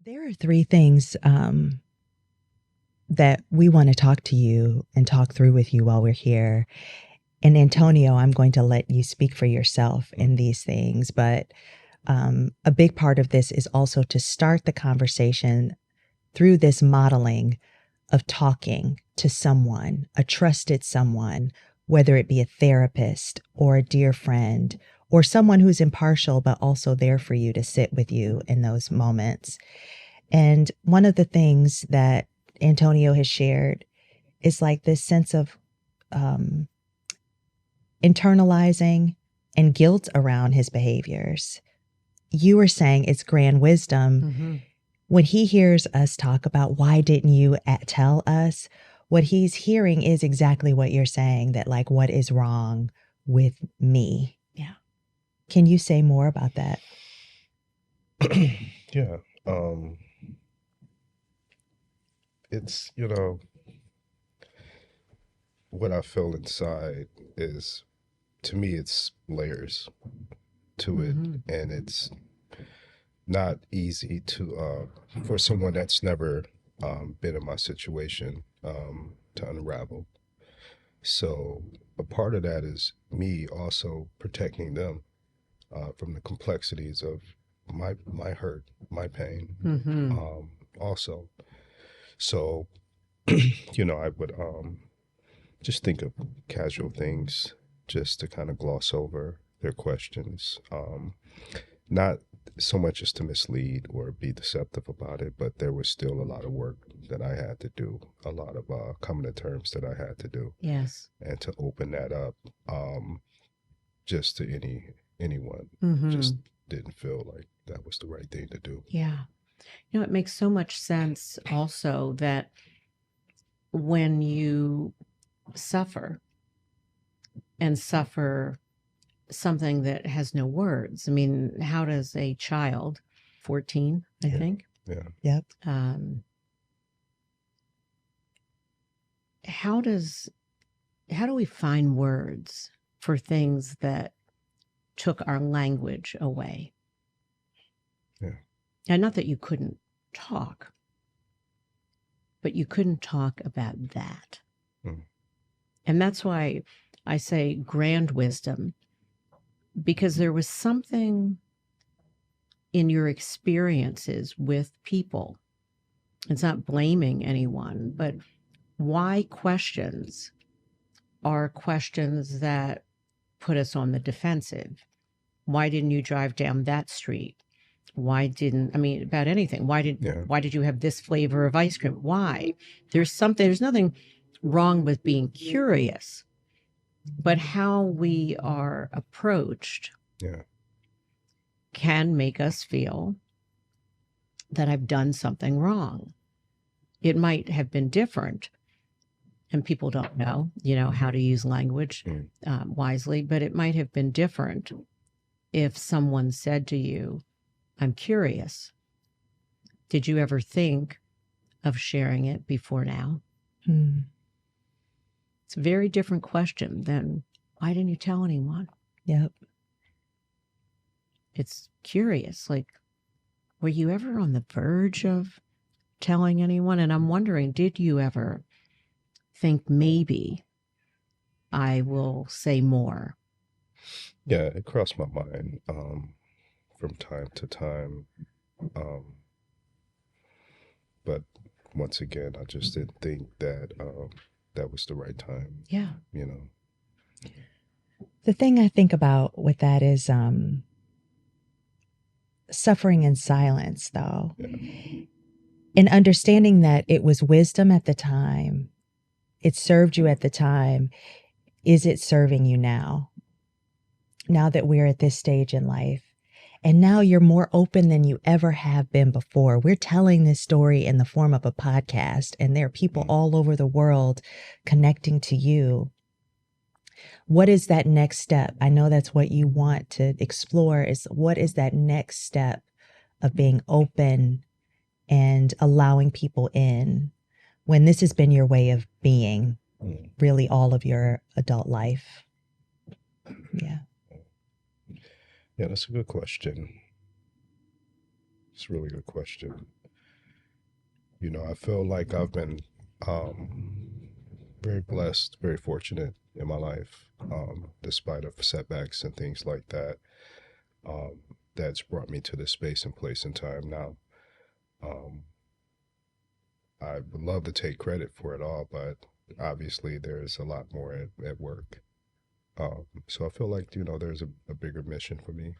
There are three things that we want to talk to you and talk through with you while we're here. And Antonio, I'm going to let you speak for yourself in these things, but a big part of this is also to start the conversation through this modeling of talking to someone, a trusted someone, whether it be a therapist or a dear friend or someone who's impartial, but also there for you to sit with you in those moments. And one of the things that Antonio has shared is like this sense of internalizing and guilt around his behaviors. You were saying it's grand wisdom. Mm-hmm. When he hears us talk about why didn't you tell us, what he's hearing is exactly what you're saying, that like, what is wrong with me? Yeah. Can you say more about that? Yeah. It's, what I feel inside is, to me, it's layers to it. Mm-hmm. And it's not easy to, for someone that's never been in my situation, to unravel. So a part of that is me also protecting them from the complexities of my hurt, my pain, Mm-hmm. also. So, I would just think of casual things just to kind of gloss over their questions. Not so much as to mislead or be deceptive about it, but there was still a lot of work that I had to do, a lot of coming to terms that I had to do. Yes. And to open that up just to anyone. Mm-hmm. Just didn't feel like that was the right thing to do. Yeah. It makes so much sense also that when you suffer something that has no words, I mean, how does a child, 14, I think? Yeah. Yep. How do we find words for things that took our language away? Yeah. And not that you couldn't talk, but you couldn't talk about that. Mm. And that's why I say grand wisdom, because there was something in your experiences with people. It's not blaming anyone, but why questions are questions that put us on the defensive. Why didn't you drive down that street? About anything. Why did you have this flavor of ice cream? Why? There's nothing wrong with being curious, but how we are approached can make us feel that I've done something wrong. It might have been different, and people don't know, how to use language wisely, but it might have been different if someone said to you, I'm curious. Did you ever think of sharing it before now? It's a very different question than, why didn't you tell anyone? Yep. It's curious. Like, were you ever on the verge of telling anyone? And I'm wondering, did you ever think maybe I will say more? Yeah, it crossed my mind from time to time. But once again, I just didn't think that that was the right time. Yeah. The thing I think about with that is suffering in silence, though. Yeah. And understanding that it was wisdom at the time, it served you at the time. Is it serving you now? Now that we're at this stage in life, and now you're more open than you ever have been before. We're telling this story in the form of a podcast, and there are people all over the world connecting to you. What is that next step? I know that's what you want to explore, is what is that next step of being open and allowing people in when this has been your way of being really all of your adult life? Yeah. Yeah, that's a good question. It's a really good question. You know, I feel like I've been very blessed, very fortunate in my life, despite of setbacks and things like that. That's brought me to this space and place and time now. Um, I would love to take credit for it all, but obviously there's a lot more at work. So I feel like, you know, there's a bigger mission for me,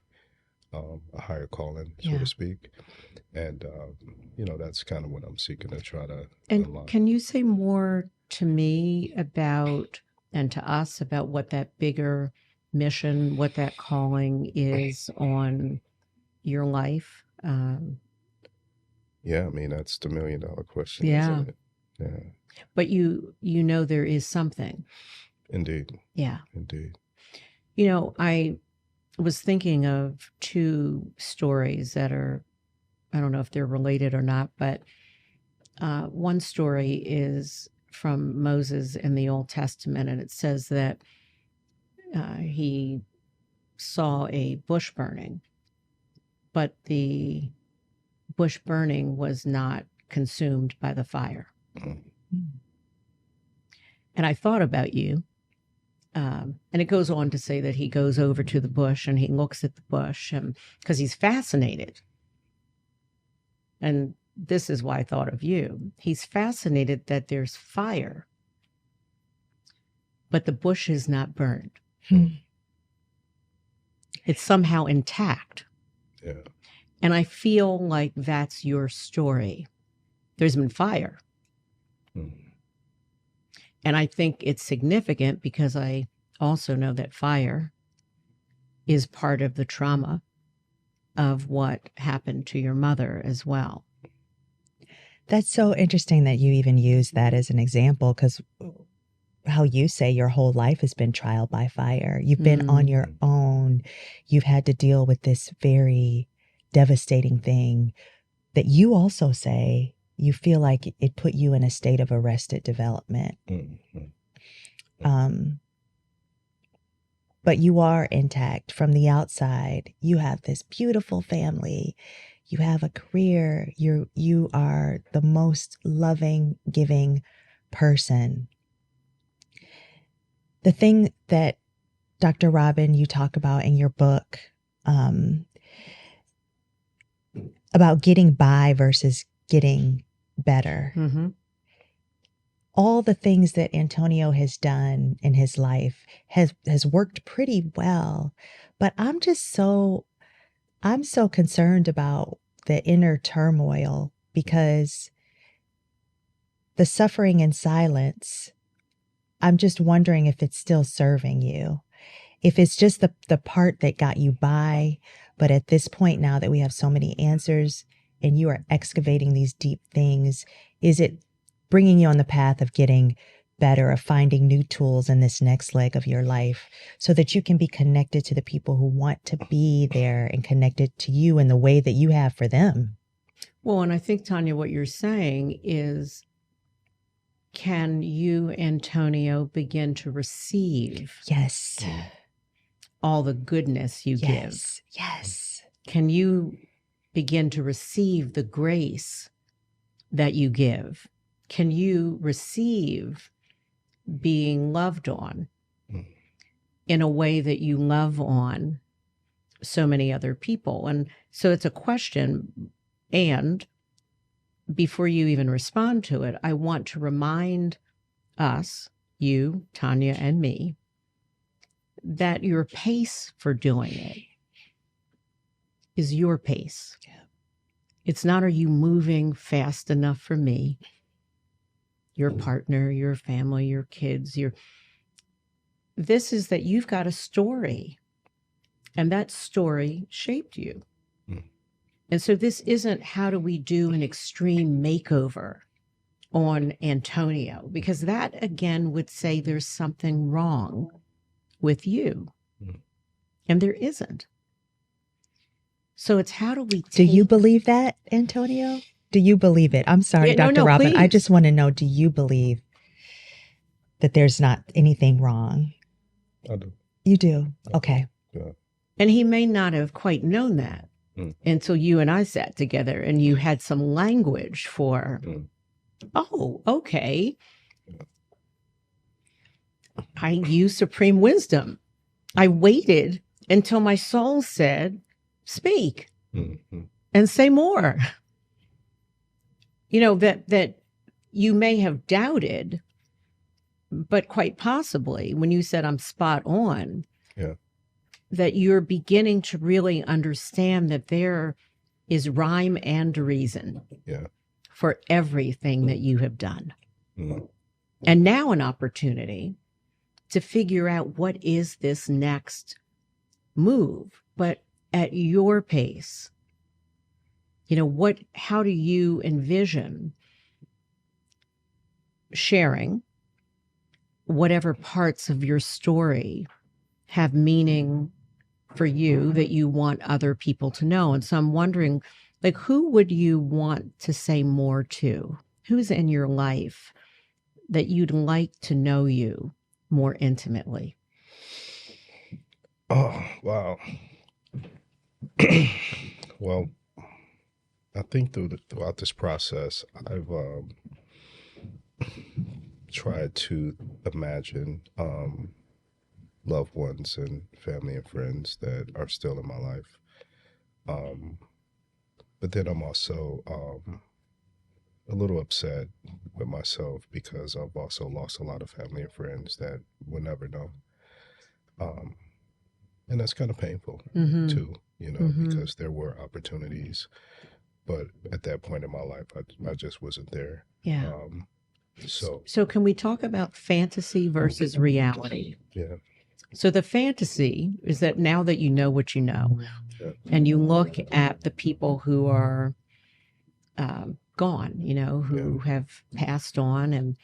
a higher calling, so Yeah. to speak. And, you know, that's kind of what I'm seeking to try to And unlock. can you say more to me about, and to us about what that bigger mission, what that calling is on your life? Yeah, I mean, that's the $1 million question, Yeah. isn't it? Yeah, But you know there is something. indeed, Yeah. indeed. You know, I was thinking of two stories that are, I don't know if they're related or not, but one story is from Moses in the Old Testament, and it says that he saw a bush burning, but the bush burning was not consumed by the fire. Mm. And I thought about you. And it goes on to say that he goes over to the bush and he looks at the bush because he's fascinated. And this is why I thought of you. He's fascinated that there's fire, but the bush is not burned. It's somehow intact. Yeah. And I feel like that's your story. There's been fire. Mm. And I think it's significant because I also know that fire is part of the trauma of what happened to your mother as well. That's so interesting that you even use that as an example, because how you say your whole life has been trial by fire. You've been on your own. You've had to deal with this very devastating thing that you also say you feel like it put you in a state of arrested development. But you are intact from the outside. You have this beautiful family. You have a career. You are the most loving, giving person. The thing that Dr. Robin, you talk about in your book, about getting by versus getting better. Mm-hmm. All the things that Antonio has done in his life has worked pretty well, but I'm so concerned about the inner turmoil, because the suffering in silence, I'm just wondering if it's still serving you. If it's just the part that got you by, but at this point now that we have so many answers and you are excavating these deep things, is it bringing you on the path of getting better, of finding new tools in this next leg of your life so that you can be connected to the people who want to be there and connected to you in the way that you have for them? Well, and I think, Tonya, what you're saying is, can you, Antonio, begin to receive Yes. all the goodness you give? Yes. Can you begin to receive the grace that you give? Can you receive being loved on in a way that you love on so many other people? And so it's a question. And before you even respond to it, I want to remind us, you, Tonya, and me, that your pace for doing it is your pace. Yeah. It's not, are you moving fast enough for me, your partner, your family, your kids, this is that you've got a story, and that story shaped you. And so this isn't, how do we do an extreme makeover on Antonio? Because that, again, would say there's something wrong with you. And there isn't. So it's, how do we take... Do you believe that, Antonio? Do you believe it? I'm sorry, Yeah, Dr. Robin. Please. I just want to know, do you believe that there's not anything wrong? I do. You do? Okay. Yeah. And he may not have quite known that until you and I sat together and you had some language for Oh, okay. I use supreme wisdom. I waited until my soul said, speak and say more. That you may have doubted, but quite possibly when you said I'm spot on, that you're beginning to really understand that there is rhyme and reason for everything that you have done. And now an opportunity to figure out what is this next move, but at your pace. How do you envision sharing whatever parts of your story have meaning for you that you want other people to know? And so I'm wondering, like, who would you want to say more to? Who's in your life that you'd like to know you more intimately? Oh, wow. Well, I think throughout this process, I've tried to imagine loved ones and family and friends that are still in my life. But then I'm also a little upset with myself because I've also lost a lot of family and friends that we'll never know. And that's kind of painful too, because there were opportunities, but at that point in my life, I just wasn't there. Yeah. So can we talk about fantasy versus reality? Yeah. So the fantasy is that now that you know what you know, and you look at the people who are gone, who have passed on,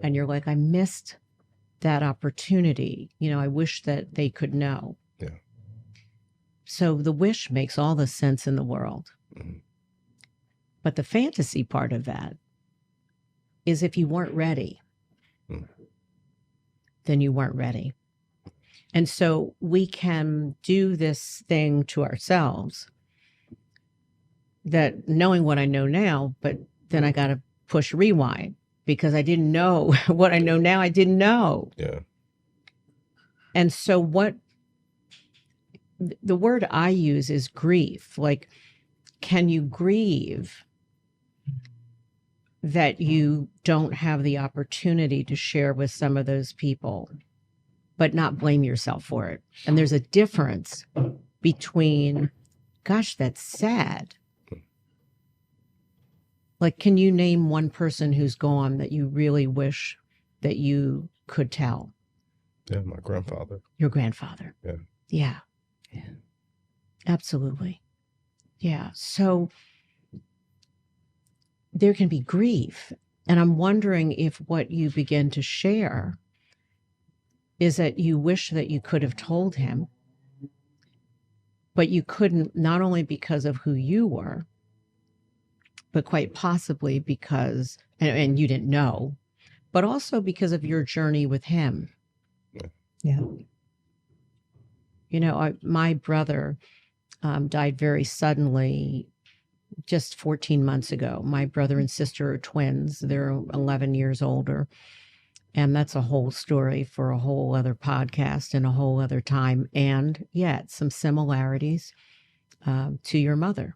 and you're like, I missed that opportunity. I wish that they could know. Yeah. So the wish makes all the sense in the world. But the fantasy part of that is if you weren't ready, then you weren't ready. And so we can do this thing to ourselves that knowing what I know now, but then I got to push rewind because I didn't know what I know now. I didn't know. Yeah. And so the word I use is grief. Like, can you grieve that you don't have the opportunity to share with some of those people, but not blame yourself for it? And there's a difference between, gosh, that's sad. Like, can you name one person who's gone that you really wish that you could tell? Yeah, my grandfather. Your grandfather. Yeah. Yeah. Yeah. Absolutely. Yeah. So there can be grief. And I'm wondering if what you begin to share is that you wish that you could have told him, but you couldn't, not only because of who you were, but quite possibly because, and you didn't know, but also because of your journey with him. Yeah. My brother died very suddenly just 14 months ago. My brother and sister are twins. They're 11 years older. And that's a whole story for a whole other podcast and a whole other time. And yet some similarities to your mother.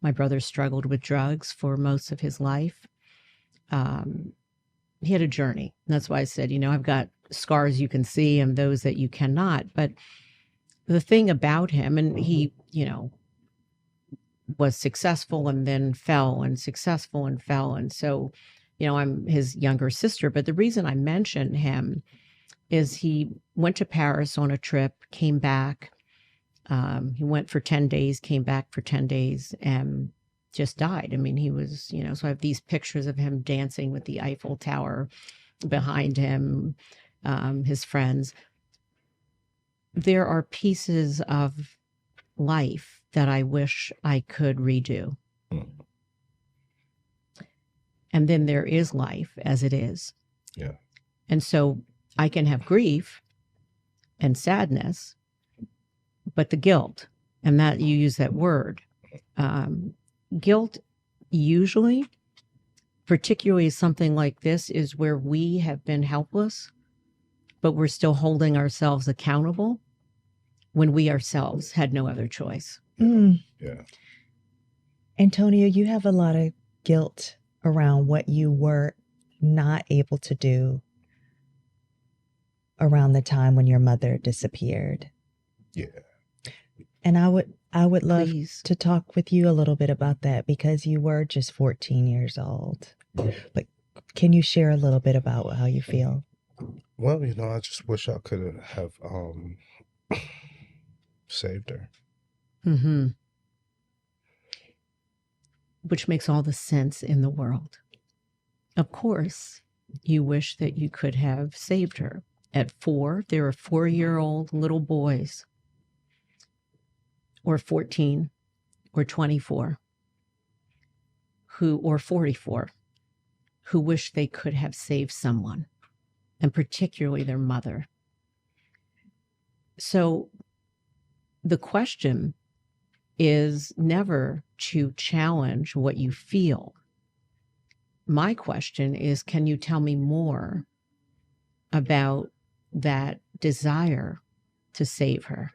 My brother struggled with drugs for most of his life. He had a journey. And that's why I said, I've got scars you can see and those that you cannot. But the thing about him, and he, was successful and then fell and successful and fell. And so, I'm his younger sister. But the reason I mention him is he went to Paris on a trip, came back. He went for 10 days, came back for 10 days, and just died. I mean, he was, so I have these pictures of him dancing with the Eiffel Tower behind him, his friends. There are pieces of life that I wish I could redo. And then there is life as it is. Yeah. And so I can have grief and sadness, but the guilt, and that you use that word, guilt usually particularly something like this is where we have been helpless, but we're still holding ourselves accountable when we ourselves had no other choice. Yeah. Antonio, you have a lot of guilt around what you were not able to do around the time when your mother disappeared. Yeah. And I would love Please. to talk with you a little bit about that because you were just 14 years old. But can you share a little bit about how you feel? Well, I just wish I could have saved her. Mm-hmm. Which makes all the sense in the world. Of course, you wish that you could have saved her. At 4, there are 4-year-old little boys, or 14, or 24, or 44, who wish they could have saved someone, and particularly their mother. So the question is never to challenge what you feel. My question is, can you tell me more about that desire to save her?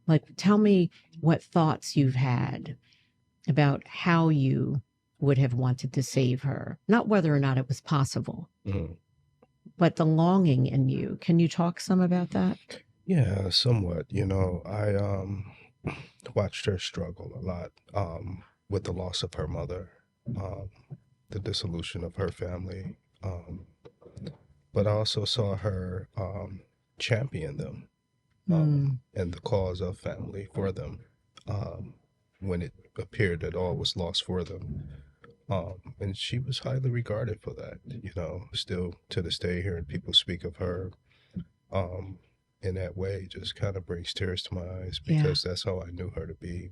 Like, tell me what thoughts you've had about how you would have wanted to save her, not whether or not it was possible, but the longing in you. Can you talk some about that? Yeah, somewhat. I watched her struggle a lot with the loss of her mother, the dissolution of her family, but I also saw her champion them and the cause of family for them when it appeared that all was lost for them. And she was highly regarded for that. Still to this day, hearing people speak of her in that way just kind of brings tears to my eyes because that's how I knew her to be.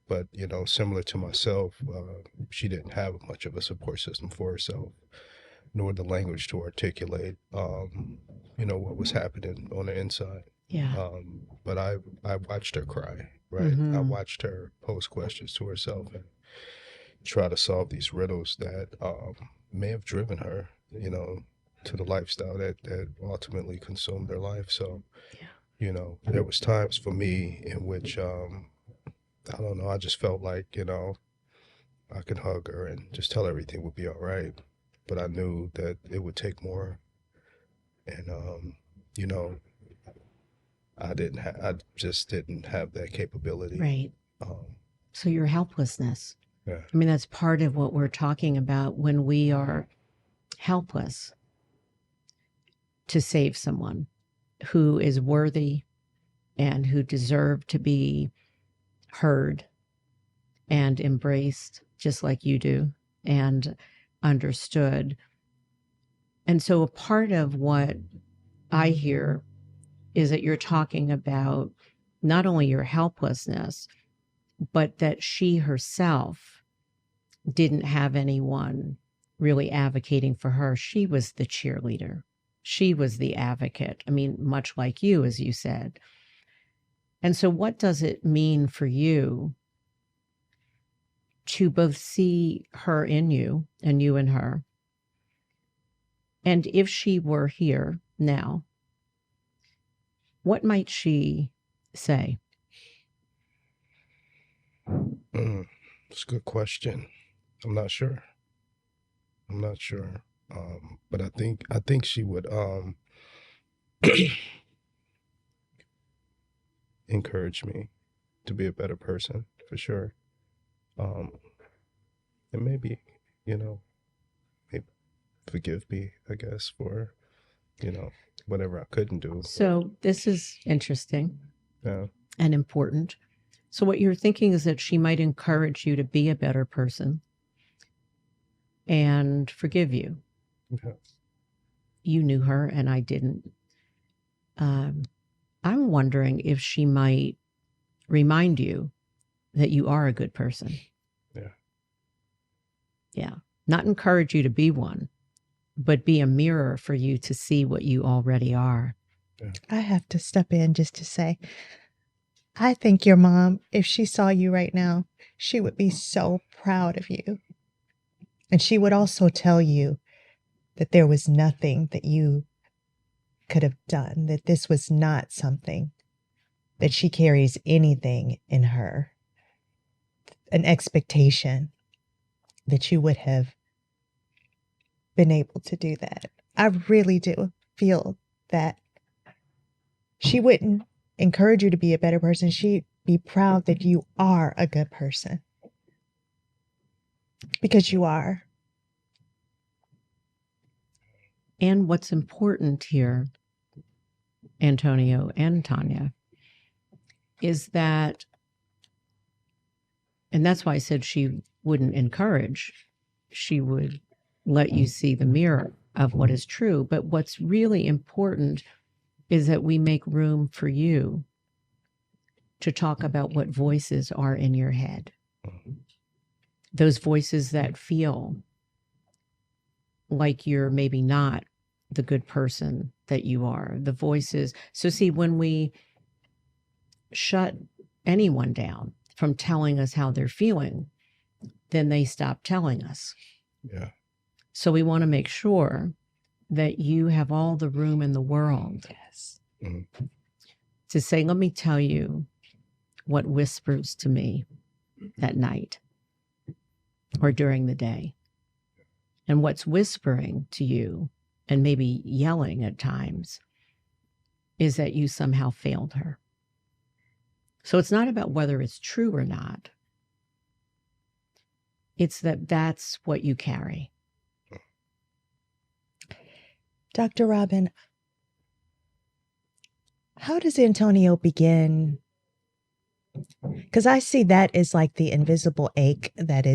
But, similar to myself, she didn't have much of a support system for herself, nor the language to articulate, what was happening on the inside. Yeah. But I watched her cry, right? I watched her pose questions to herself and try to solve these riddles that may have driven her, to the lifestyle that ultimately consumed their life. So, there was times for me in which, I don't know, I just felt like, I could hug her and just tell her everything would be all right. But I knew that it would take more. And, I just didn't have that capability. Right. So your helplessness. Yeah. I mean, that's part of what we're talking about when we are helpless to save someone who is worthy and who deserve to be heard and embraced just like you do and understood. And so a part of what I hear is that you're talking about not only your helplessness, but that she herself didn't have anyone really advocating for her. She was the cheerleader. She was the advocate. I mean, much like you, as you said. And so what does it mean for you to both see her in you and you in her? And if she were here now, what might she say? It's a good question. I'm not sure. But I think she would encourage me to be a better person for sure. And maybe, maybe forgive me, I guess, for, whatever I couldn't do. So this is interesting Yeah. and important. So what you're thinking is that she might encourage you to be a better person and forgive you. Okay. You knew her and I didn't. I'm wondering if she might remind you that you are a good person. Yeah. Yeah. Not encourage you to be one, but be a mirror for you to see what you already are. Yeah. I have to step in just to say, I think your mom, if she saw you right now, she would be so proud of you. And she would also tell you that there was nothing that you could have done, that this was not something, that she carries anything in her, an expectation that you would have been able to do that. I really do feel that she wouldn't encourage you to be a better person. She'd be proud that you are a good person. Because you are. And what's important here, Antonio and Tonya, is that, and that's why I said she wouldn't encourage, she would let you see the mirror of what is true. But what's really important is that we make room for you to talk about what voices are in your head. Those voices that feel like you're maybe not the good person that you are. The voices. So see, when we shut anyone down from telling us how they're feeling, then they stop telling us. Yeah. So we want to make sure that you have all the room in the world to say, let me tell you what whispers to me at night or during the day. And what's whispering to you and maybe yelling at times is that you somehow failed her. So it's not about whether it's true or not. It's that that's what you carry. Dr. Robin, how does Antonio begin? Because I see that as like the invisible ache that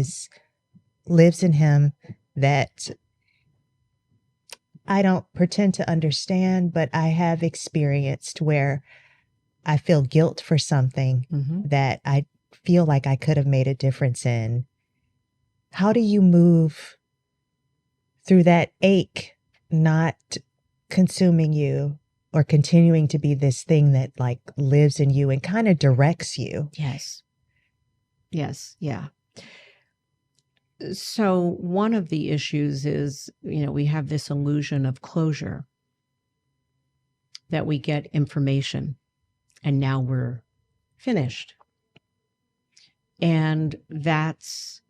lives in him, that I don't pretend to understand, but I have experienced where I feel guilt for something that I feel like I could have made a difference in. How do you move through that ache not consuming you or continuing to be this thing that like lives in you and kind of directs you? Yes. Yes. Yeah. So one of the issues is, we have this illusion of closure, that we get information and now we're finished. And that's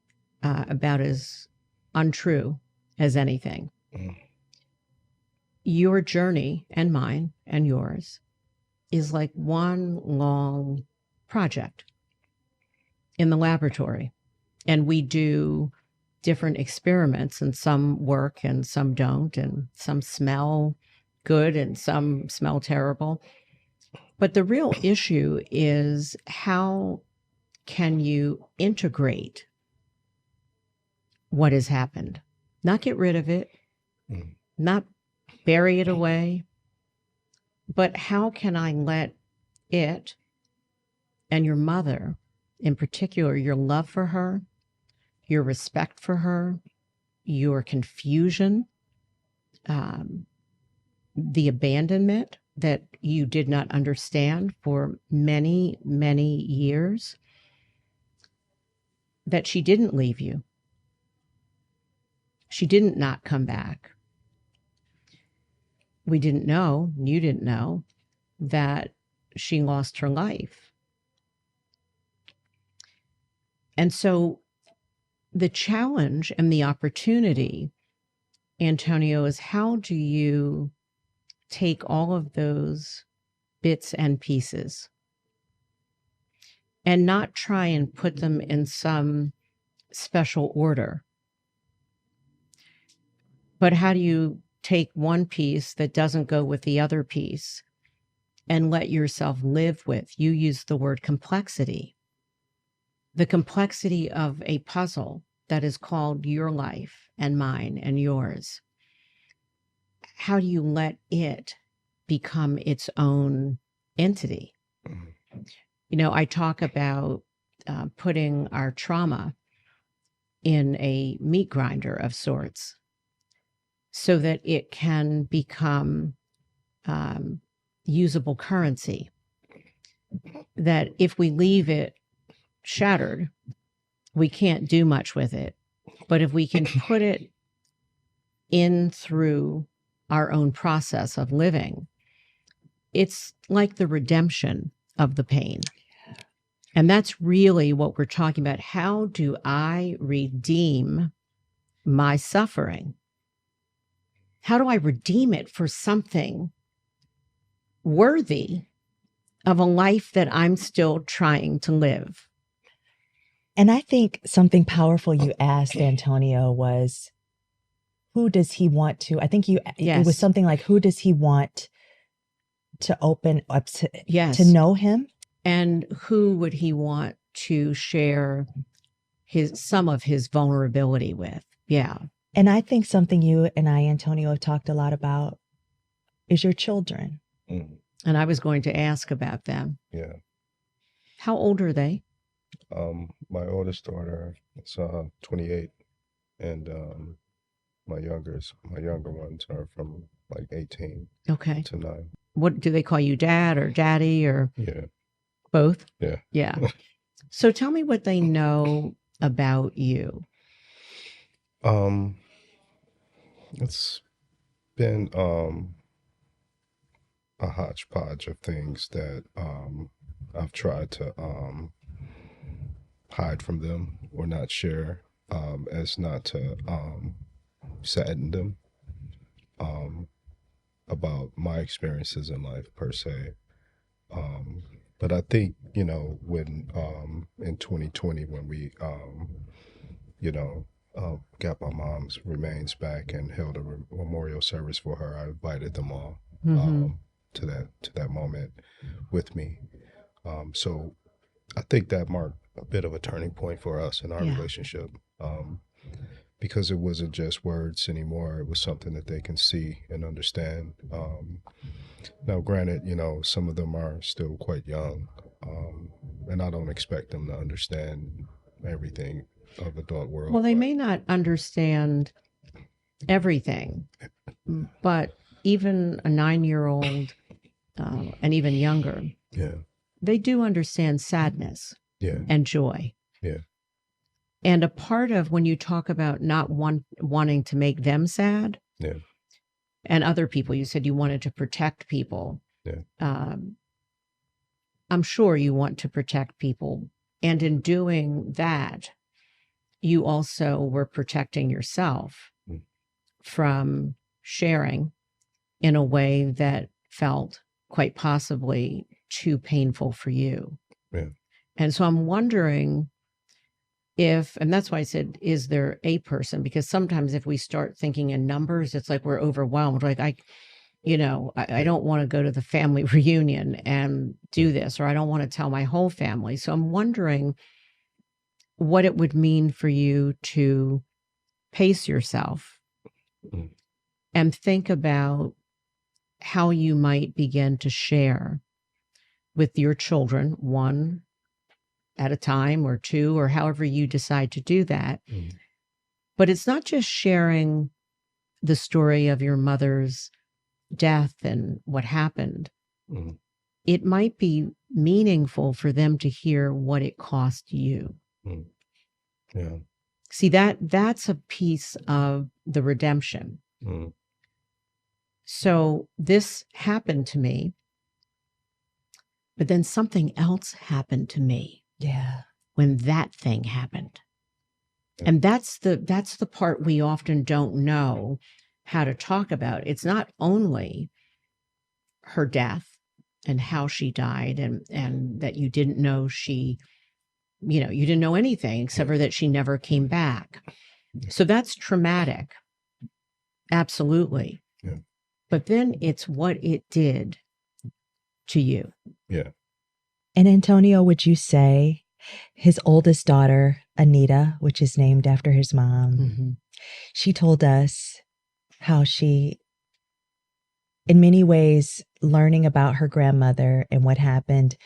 about as untrue as anything. Your journey and mine and yours is like one long project in the laboratory. And we do different experiments, and some work and some don't, and some smell good and some smell terrible. But the real issue is, how can you integrate what has happened? Not get rid of it, not bury it away, but how can I let it and your mother, in particular, your love for her, your respect for her, your confusion, the abandonment that you did not understand for many, many years, that she didn't leave you. She didn't not come back. We didn't know, you didn't know, that she lost her life. And so the challenge and the opportunity, Antonio, is how do you take all of those bits and pieces and not try and put them in some special order, but how do you take one piece that doesn't go with the other piece and let yourself live with, you use the word complexity, the complexity of a puzzle that is called your life and mine and yours. How do you let it become its own entity? I talk about putting our trauma in a meat grinder of sorts so that it can become usable currency. That if we leave it shattered, we can't do much with it. But if we can put it in through our own process of living, it's like the redemption of the pain. And that's really what we're talking about. How do I redeem my suffering? How do I redeem it for something worthy of a life that I'm still trying to live? And I think something powerful you asked, Antonio, was, who does he want to? I think it was Yes. something like, who does he want to open up to, Yes. to know him? And who would he want to share some of his vulnerability with? Yeah. And I think something you and I, Antonio, have talked a lot about is your children. Mm. And I was going to ask about them. Yeah. How old are they? My oldest daughter is 28, and my younger ones are from like 18 Okay. to 9. What do they call you, dad or daddy or Yeah. both? Yeah. Yeah. So tell me what they know about you. It's been a hodgepodge of things that I've tried to hide from them or not share, as not to sadden them about my experiences in life per se. But I think, when in 2020, when we got my mom's remains back and held a memorial service for her, I invited them all to that moment with me. So I think that marked a bit of a turning point for us in our relationship, because it wasn't just words anymore. It was something that they can see and understand. Now, granted, some of them are still quite young, and I don't expect them to understand everything of adult world. Well, they may not understand everything, but even a 9-year-old and even younger, they do understand sadness and joy. Yeah. And a part of when you talk about not wanting to make them sad, and other people, you said you wanted to protect people. I'm sure you want to protect people. And in doing that, you also were protecting yourself from sharing in a way that felt quite possibly too painful for you. Yeah. And so I'm wondering if, and that's why I said, is there a person? Because sometimes if we start thinking in numbers, it's like we're overwhelmed. Like I don't want to go to the family reunion and do this, or I don't want to tell my whole family. So I'm wondering what it would mean for you to pace yourself and think about how you might begin to share with your children, one at a time or two, or however you decide to do that. But it's not just sharing the story of your mother's death and what happened. It might be meaningful for them to hear what it cost you. Yeah. See, that's a piece of the redemption. So this happened to me, but then something else happened to me. Yeah. When that thing happened. And that's the part we often don't know how to talk about. It's not only her death and how she died and that you didn't know you didn't know anything except for that she never came back. So that's traumatic. Absolutely. Yeah. But then it's what it did to you. Yeah. And Antonio, would you say his oldest daughter, Anita, which is named after his mom, she told us how she, in many ways, learning about her grandmother and what happened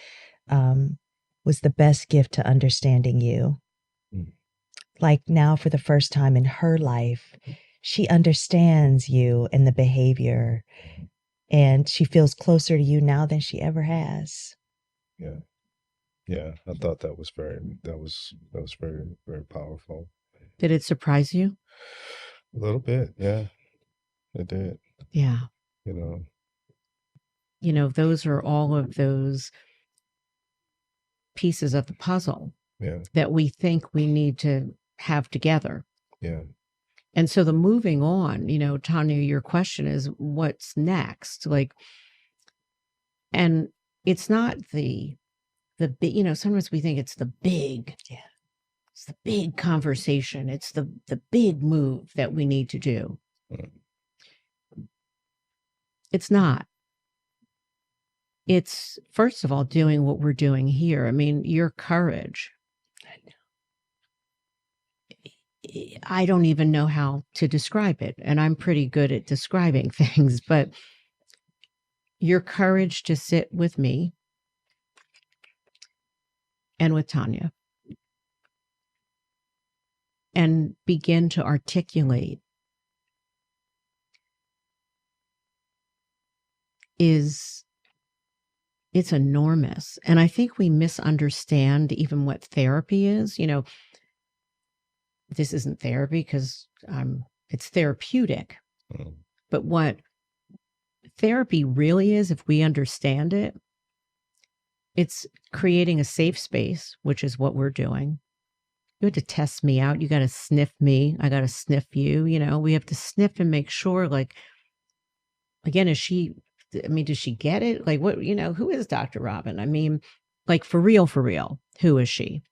was the best gift to understanding you. Like now, for the first time in her life, she understands you and the behavior, and she feels closer to you now than she ever has. Yeah. I thought that was very, very, very powerful. Did it surprise you? A little bit, yeah, it did. Yeah. You know, Those are all of those pieces of the puzzle yeah, that we think we need to have together. yeah, And so the moving on, Tanya, your question is what's next? Like, and it's not the big, sometimes we think it's the big, it's the big conversation. It's the big move that we need to do. mm, It's not. It's, first of all, doing what we're doing here. I mean, your courage. I don't even know how to describe it. And I'm pretty good at describing things, but your courage to sit with me and with Tonya and begin to articulate it's enormous. And I think we misunderstand even what therapy is. This isn't therapy because it's therapeutic. mm, But what therapy really is, if we understand it, it's creating a safe space, which is what we're doing. You have to test me out. You got to sniff me. I got to sniff you. We have to sniff and make sure, like, again, does she get it? Like, what, who is Dr. Robin? I mean, like, for real, who is she?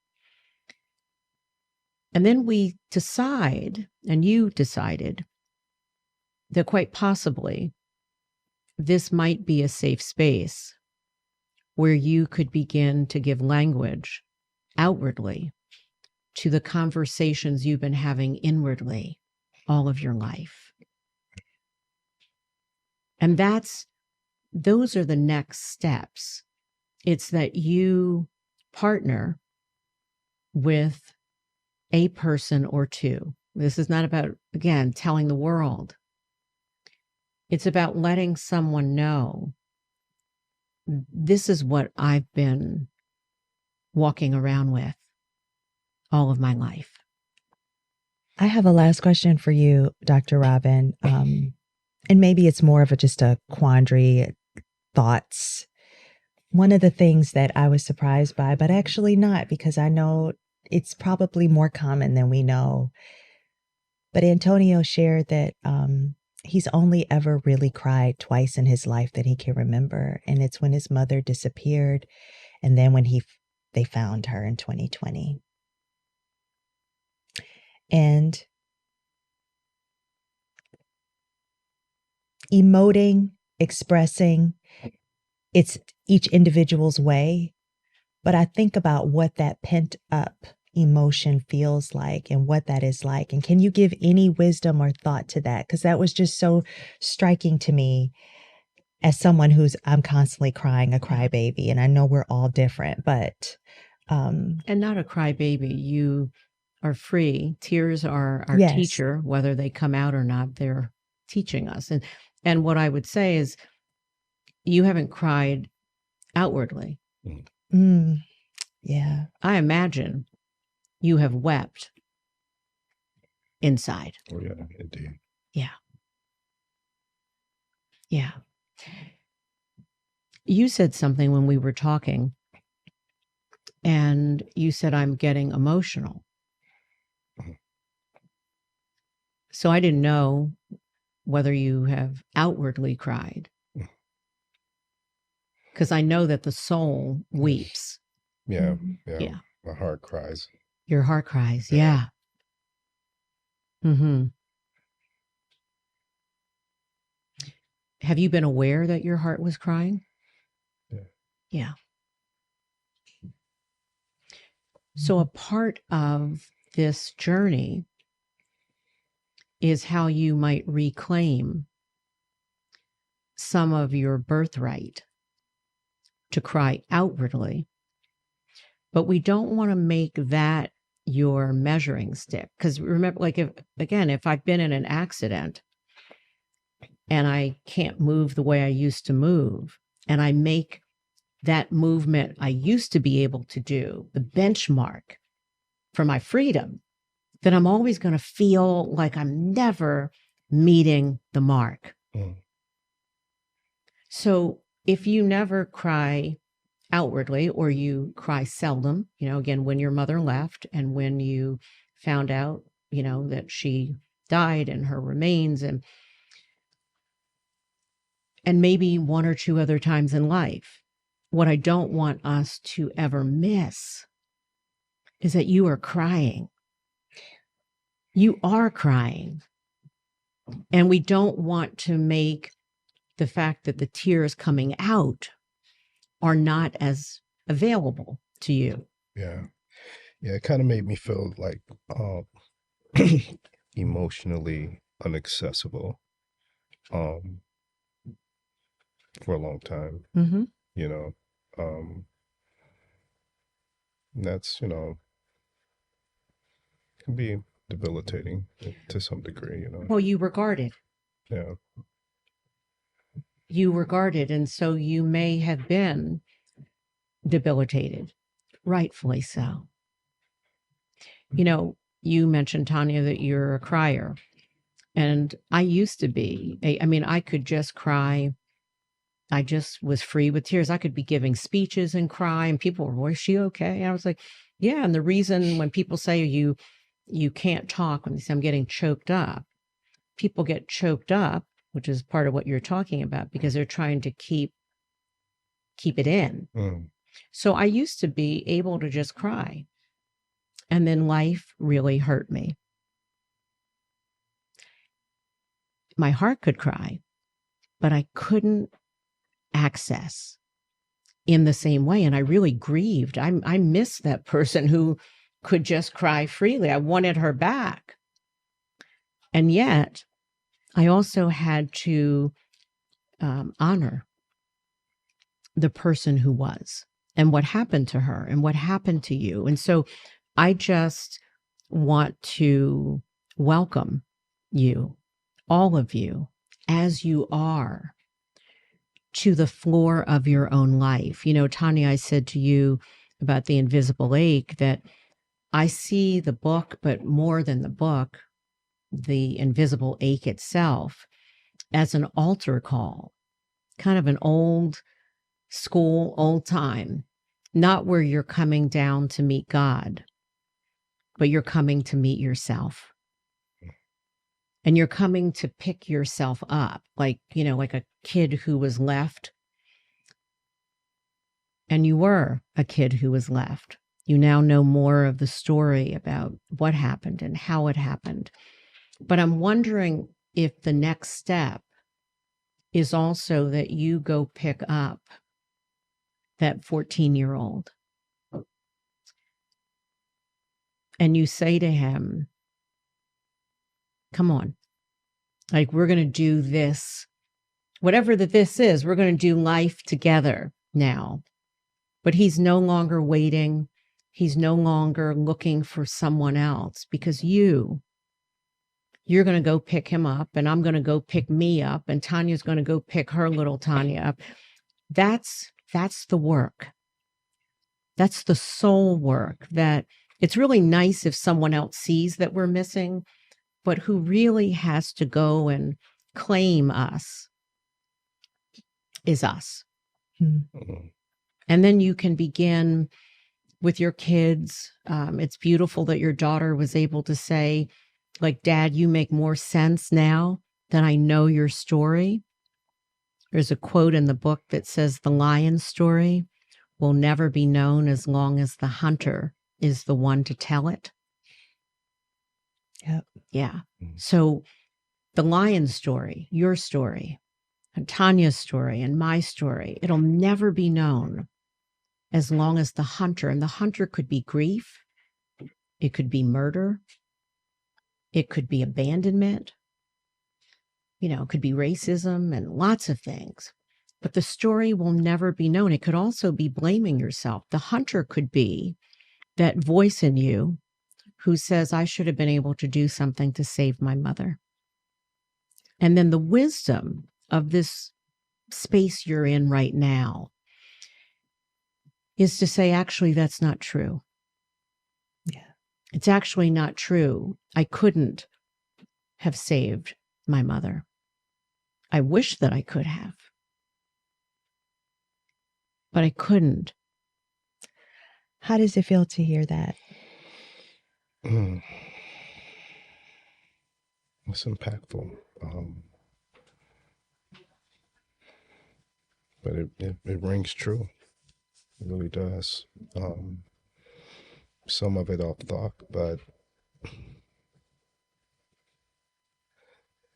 And then we decide, and you decided, that quite possibly this might be a safe space where you could begin to give language outwardly to the conversations you've been having inwardly all of your life. And those are the next steps. It's that you partner with a person or two. This is not about, again, telling the world. It's about letting someone know this is what I've been walking around with all of my life. I have a last question for you, Dr. Robin. And maybe it's more of just a quandary, thoughts. One of the things that I was surprised by, but actually not, because I know it's probably more common than we know. But Antonio shared that he's only ever really cried twice in his life that he can remember. And it's when his mother disappeared and then when they found her in 2020. And emoting, expressing, it's each individual's way. But I think about what that pent up emotion feels like and what that is like. And can you give any wisdom or thought to that? Because that was just so striking to me as someone I'm constantly crying, a crybaby. And I know we're all different, but. And not a crybaby. You are free. Tears are our yes. teacher, whether they come out or not, they're teaching us. And what I would say is you haven't cried outwardly. Yeah. I imagine you have wept inside. oh yeah, indeed. Yeah. Yeah. You said something when we were talking, and you said, I'm getting emotional. So I didn't know whether you have outwardly cried, because I know that the soul weeps. Yeah, Yeah. yeah. My heart cries. Your heart cries. Yeah. Mm-hmm. Have you been aware that your heart was crying? Yeah. Yeah. So a part of this journey is how you might reclaim some of your birthright to cry outwardly. But we don't want to make that your measuring stick. Because remember, like, if I've been in an accident and I can't move the way I used to move, and I make that movement I used to be able to do the benchmark for my freedom, then I'm always going to feel like I'm never meeting the mark. Mm. So if you never cry outwardly, or you cry seldom, again, when your mother left and when you found out, that she died and her remains, and maybe one or two other times in life, what I don't want us to ever miss is that you are crying. You are crying. And we don't want to make the fact that the tears coming out are not as available to you. Yeah. Yeah. It kind of made me feel like emotionally inaccessible for a long time. Mm-hmm. You know, that's, can be debilitating to some degree, Well, you regard it. Yeah. You regard it. And so you may have been debilitated, rightfully so. You mentioned, Tonya, that you're a crier. And I used to be. I could just cry. I just was free with tears. I could be giving speeches and cry, and people were, "Was she okay?" And I was like, "Yeah." And the reason when people say you can't talk, when they say I'm getting choked up, people get choked up, which is part of what you're talking about, because they're trying to keep it in. Mm. So I used to be able to just cry, and then life really hurt me. My heart could cry, but I couldn't access in the same way. And I really grieved. I missed that person who could just cry freely. I wanted her back. And yet I also had to honor the person who was, and what happened to her, and what happened to you. And so I just want to welcome you, all of you, as you are, to the floor of your own life. Tonya, I said to you about the invisible ache that I see the book, but more than the book, the invisible ache itself, as an altar call, kind of an old school, old time, not where you're coming down to meet God, but you're coming to meet yourself. And you're coming to pick yourself up, like a kid who was left. And you were a kid who was left. You now know more of the story about what happened and how it happened. But I'm wondering if the next step is also that you go pick up that 14-year-old and you say to him, "Come on, like, we're going to do this, whatever this is, we're going to do life together now." But he's no longer waiting. He's no longer looking for someone else, because you're going to go pick him up, and I'm going to go pick me up, and Tanya's going to go pick her little Tonya up. That's the work. That's the soul work, that it's really nice if someone else sees that we're missing, but who really has to go and claim us is us. Mm. And then you can begin with your kids. It's beautiful that your daughter was able to say, like, "Dad, you make more sense now that I know your story." There's a quote in the book that says, "The lion's story will never be known as long as the hunter is the one to tell it." Yep. Yeah. So the lion's story, your story, and Tanya's story, and my story, it'll never be known as long as the hunter, and the hunter could be grief, it could be murder, it could be abandonment, it could be racism and lots of things. But the story will never be known. It could also be blaming yourself. The hunter could be that voice in you who says, "I should have been able to do something to save my mother." And then the wisdom of this space you're in right now is to say, actually, that's not true. Yeah. It's actually not true. I couldn't have saved my mother. I wish that I could have, but I couldn't. How does it feel to hear that? It's impactful. But it rings true. It really does. Some of it off thought, but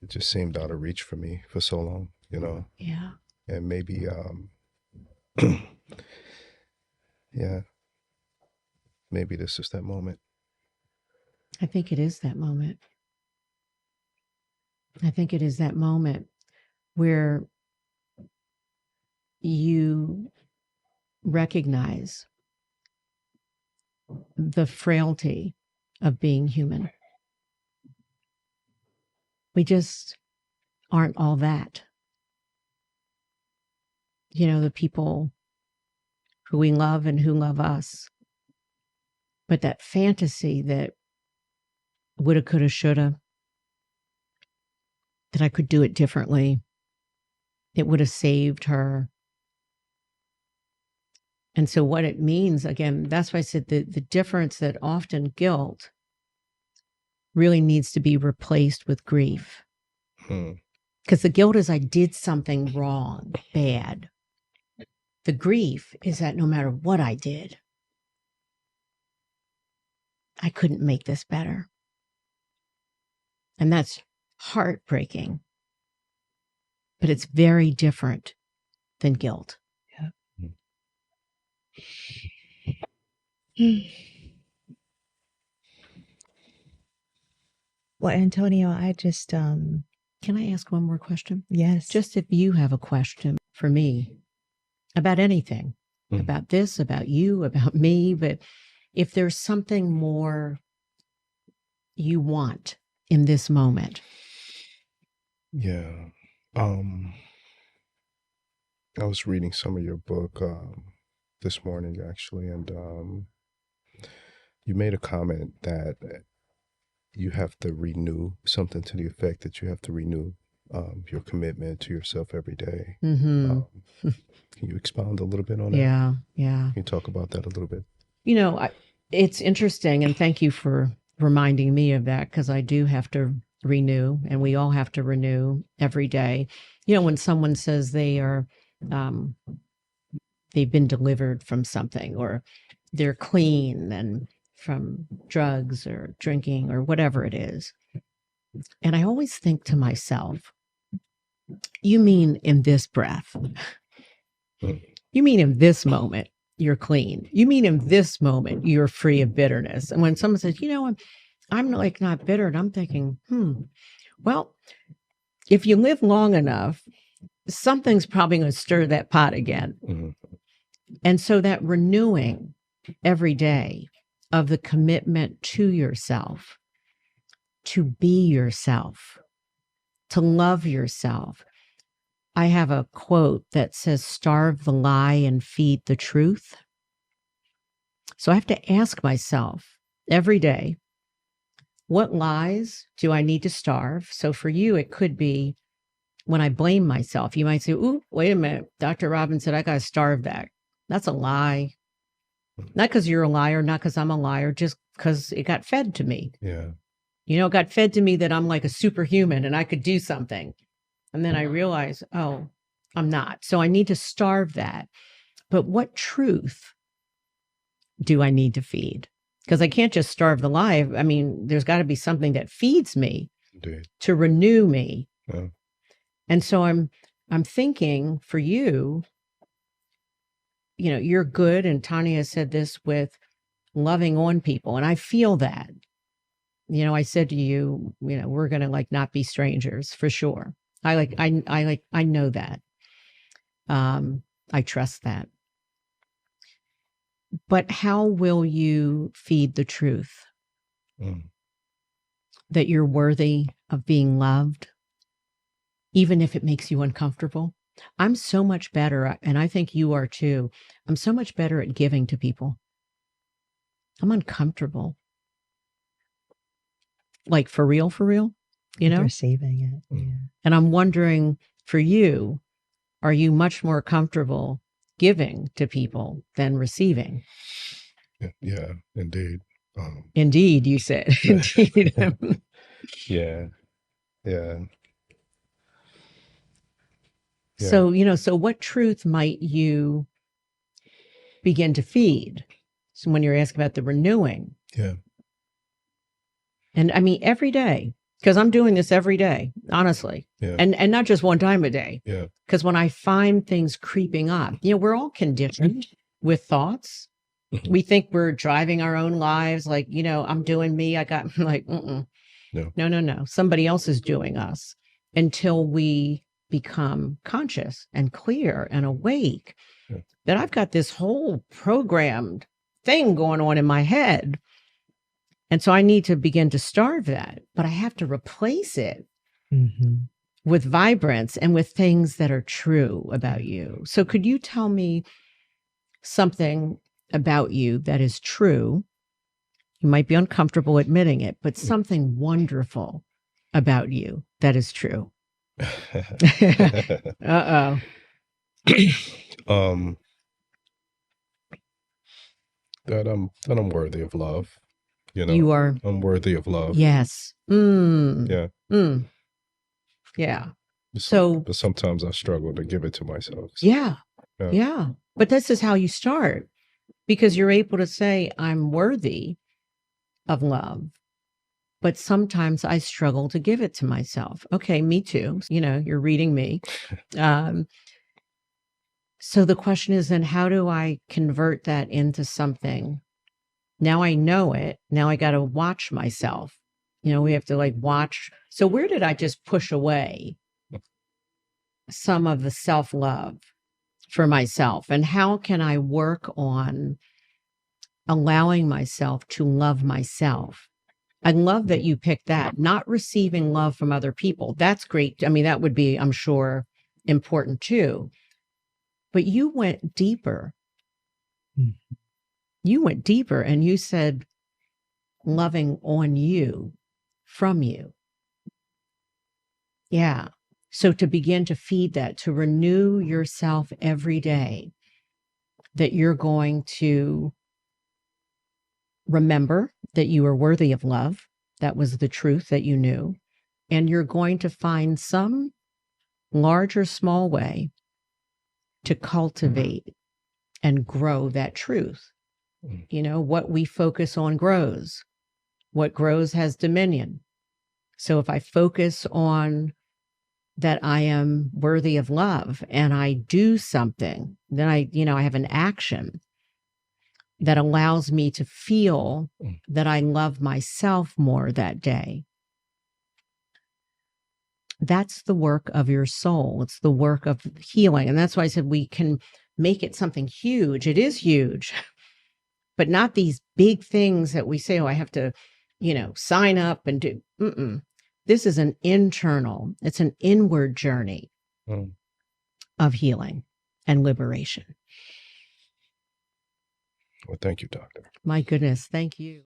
it just seemed out of reach for me for so long, you know? Yeah. And maybe, yeah, maybe this is that moment. I think it is that moment. I think it is that moment where you recognize the frailty of being human. We just aren't all that. You know, the people who we love and who love us. But that fantasy that woulda, coulda, shoulda, that I could do it differently, it would have saved her. And so what it means, again, that's why I said the difference that often guilt really needs to be replaced with grief. Because the guilt is I did something wrong, bad. The grief is that no matter what I did, I couldn't make this better. And that's heartbreaking. But it's very different than guilt. Yeah. Well, Antonio, I just Can I ask one more question? Yes. Just if you have a question for me about anything, about this, about you, about me, but if there's something more you want in this moment. Yeah. I was reading some of your book this morning, actually, and you made a comment that you have to renew, something to the effect that you have to renew your commitment to yourself every day. Mm-hmm. Can you expound a little bit on that? Yeah. Can you talk about that a little bit? You know, it's interesting, and thank you for reminding me of that, because I do have to renew, and we all have to renew every day. You know, when someone says they are, they've been delivered from something, or they're clean and from drugs or drinking or whatever it is. And I always think to myself, you mean in this breath? You mean in this moment you're clean? You mean in this moment you're free of bitterness? And when someone says, you know, I'm like not bitter, and I'm thinking, well, if you live long enough, something's probably going to stir that pot again. Mm-hmm. And so that renewing every day of the commitment to yourself, to be yourself, to love yourself. I have a quote that says, starve the lie and feed the truth. So I have to ask myself every day, what lies do I need to starve? So for you, it could be when I blame myself. You might say, ooh, wait a minute. Dr. Robbins said I got to starve that. That's a lie. Not because you're a liar, not because I'm a liar, just because it got fed to me. Yeah. You know, it got fed to me that I'm like a superhuman and I could do something. And then I realize, oh, I'm not. So I need to starve that. But what truth do I need to feed? Because I can't just starve the lie. I mean, there's got to be something that feeds me. Indeed. To renew me. Yeah. And so I'm thinking for you, you know, you're good. And Tonya said this with loving on people. And I feel that. You know, I said to you, you know, we're going to like not be strangers for sure. I know that. I trust that. But how will you feed the truth? That you're worthy of being loved, even if it makes you uncomfortable? I'm so much better, and I think you are too. I'm so much better at giving to people. I'm uncomfortable. like for real, you know? Receiving it. Yeah. And I'm wondering for you, are you much more comfortable giving to people than receiving? Yeah, indeed. Indeed, you said. Indeed. Yeah. Yeah. So, so what truth might you begin to feed? So when you're asking about the renewing. Yeah. And I mean, every day, because I'm doing this every day, honestly. Yeah. And not just one time a day. Yeah. Because when I find things creeping up, we're all conditioned with thoughts. Mhm. We think we're driving our own lives. Like, I'm doing me. I got like, no. Somebody else is doing us until we become conscious and clear and awake that I've got this whole programmed thing going on in my head. And so I need to begin to starve that, but I have to replace it with vibrance and with things that are true about you. So could you tell me something about you that is true? You might be uncomfortable admitting it, but something wonderful about you that is true. Uh-oh. That I'm worthy of love. You are. I'm worthy of love. Yes. Yeah. Yeah. But sometimes I struggle to give it to myself. Yeah. But this is how you start, because you're able to say, I'm worthy of love. But sometimes I struggle to give it to myself. Okay, me too. You're reading me. So the question is then, how do I convert that into something? Now I know it. Now I got to watch myself. We have to watch. So where did I just push away some of the self-love for myself? And how can I work on allowing myself to love myself? I love that you picked that, not receiving love from other people. That's great. I mean, that would be, I'm sure, important too. But you went deeper. You went deeper and you said, loving on you, from you. Yeah. So to begin to feed that, to renew yourself every day, that you're going to remember that you are worthy of love. That was the truth that you knew. And you're going to find some large or small way to cultivate and grow that truth. What we focus on grows. What grows has dominion. So if I focus on that I am worthy of love and I do something, then I have an action that allows me to feel that I love myself more that day. That's the work of your soul. It's the work of healing. And that's why I said we can make it something huge. It is huge, but not these big things that we say, oh, I have to, sign up and do. This is it's an inward journey of healing and liberation. Well, thank you, Doctor. My goodness. Thank you.